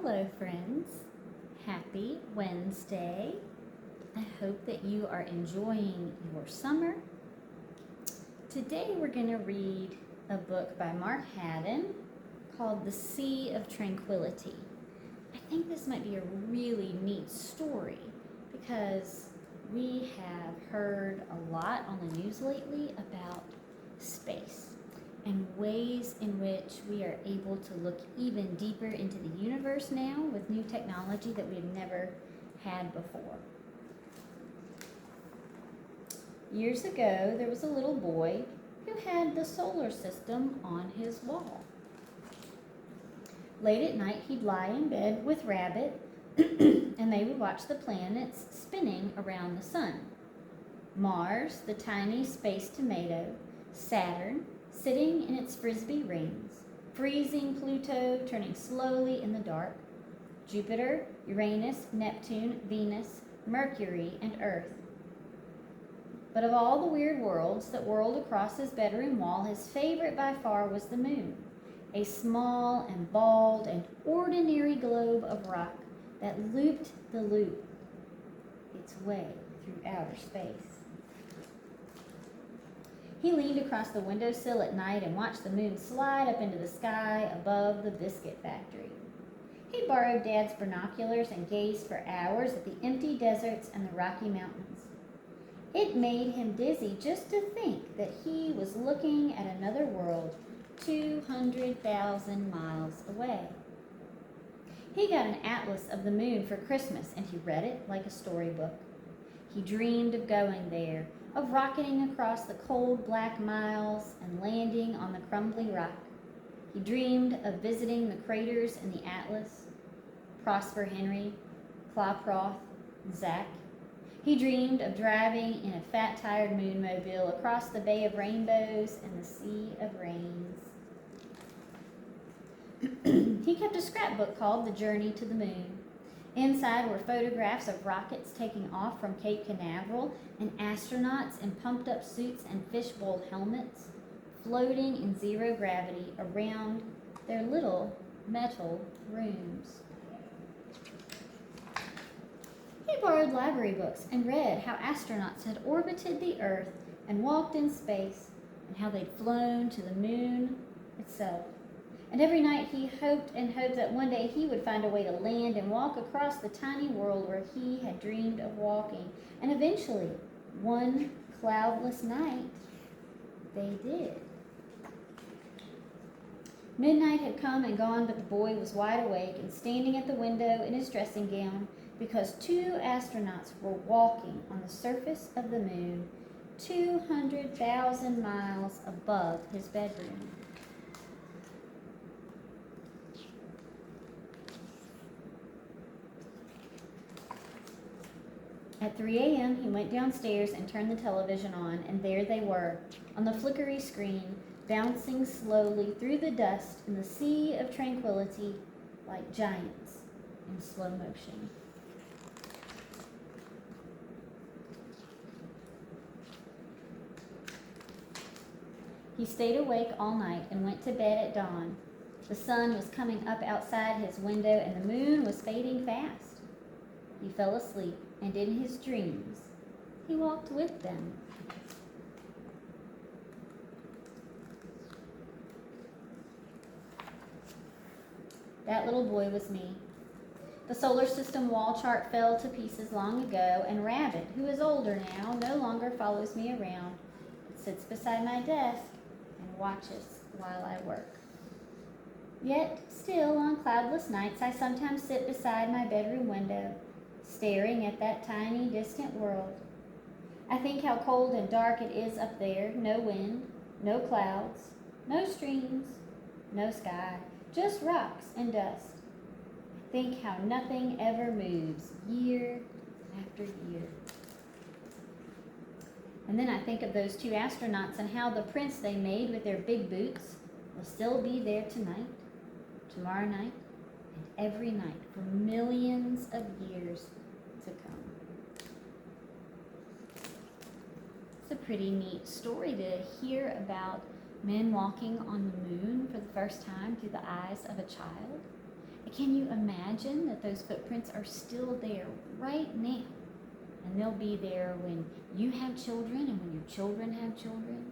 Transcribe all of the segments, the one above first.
Hello, friends. Happy Wednesday. I hope that you are enjoying your summer. Today we're going to read a book by Mark Haddon called The Sea of Tranquility. I think this might be a really neat story because we have heard a lot on the news lately about space and ways in which we are able to look even deeper into the universe now with new technology that we've never had before. Years ago, there was a little boy who had the solar system on his wall. Late at night, he'd lie in bed with Rabbit, and they would watch the planets spinning around the sun. Mars, the tiny space tomato, Saturn, sitting in its frisbee rings, freezing Pluto, turning slowly in the dark, Jupiter, Uranus, Neptune, Venus, Mercury, and Earth. But of all the weird worlds that whirled across his bedroom wall, his favorite by far was the moon, a small and bald and ordinary globe of rock that looped the loop its way through outer space. He leaned across the windowsill at night and watched the moon slide up into the sky above the biscuit factory. He borrowed Dad's binoculars and gazed for hours at the empty deserts and the Rocky Mountains. It made him dizzy just to think that he was looking at another world 200,000 miles away. He got an atlas of the moon for Christmas, and he read it like a storybook. He dreamed of going there, of rocketing across the cold black miles and landing on the crumbly rock. He dreamed of visiting the craters in the atlas, Prosper Henry, Klaproth, and Zach. He dreamed of driving in a fat, tired moonmobile across the Bay of Rainbows and the Sea of Rains. He kept a scrapbook called The Journey to the Moon. Inside were photographs of rockets taking off from Cape Canaveral and astronauts in pumped-up suits and fishbowl helmets floating in zero gravity around their little metal rooms. He borrowed library books and read how astronauts had orbited the Earth and walked in space, and how they'd flown to the moon itself. And every night he hoped and hoped that one day he would find a way to land and walk across the tiny world where he had dreamed of walking. And eventually, one cloudless night, they did. Midnight had come and gone, but the boy was wide awake and standing at the window in his dressing gown because two astronauts were walking on the surface of the moon 200,000 miles above his bedroom. At 3 a.m., he went downstairs and turned the television on, and there they were, on the flickery screen, bouncing slowly through the dust in the sea of tranquility like giants in slow motion. He stayed awake all night and went to bed at dawn. The sun was coming up outside his window, and the moon was fading fast. He fell asleep, and in his dreams, he walked with them. That little boy was me. The solar system wall chart fell to pieces long ago, and Rabbit, who is older now, no longer follows me around, but sits beside my desk and watches while I work. Yet, still, on cloudless nights, I sometimes sit beside my bedroom window, staring at that tiny, distant world. I think how cold and dark it is up there. No wind, no clouds, no streams, no sky, just rocks and dust. I think how nothing ever moves, year after year. And then I think of those two astronauts and how the prints they made with their big boots will still be there tonight, tomorrow night, and every night for millions of years to come. It's a pretty neat story to hear about men walking on the moon for the first time through the eyes of a child. Can you imagine that those footprints are still there right now? And they'll be there when you have children and when your children have children.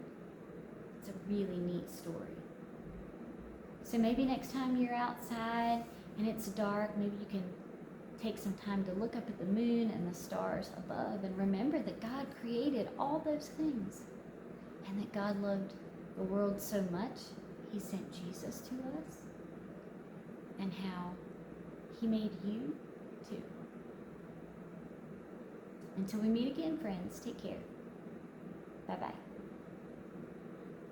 It's a really neat story. So maybe next time you're outside and it's dark, maybe you can take some time to look up at the moon and the stars above and remember that God created all those things and that God loved the world so much, he sent Jesus to us, and how he made you too. Until we meet again, friends, take care. Bye-bye.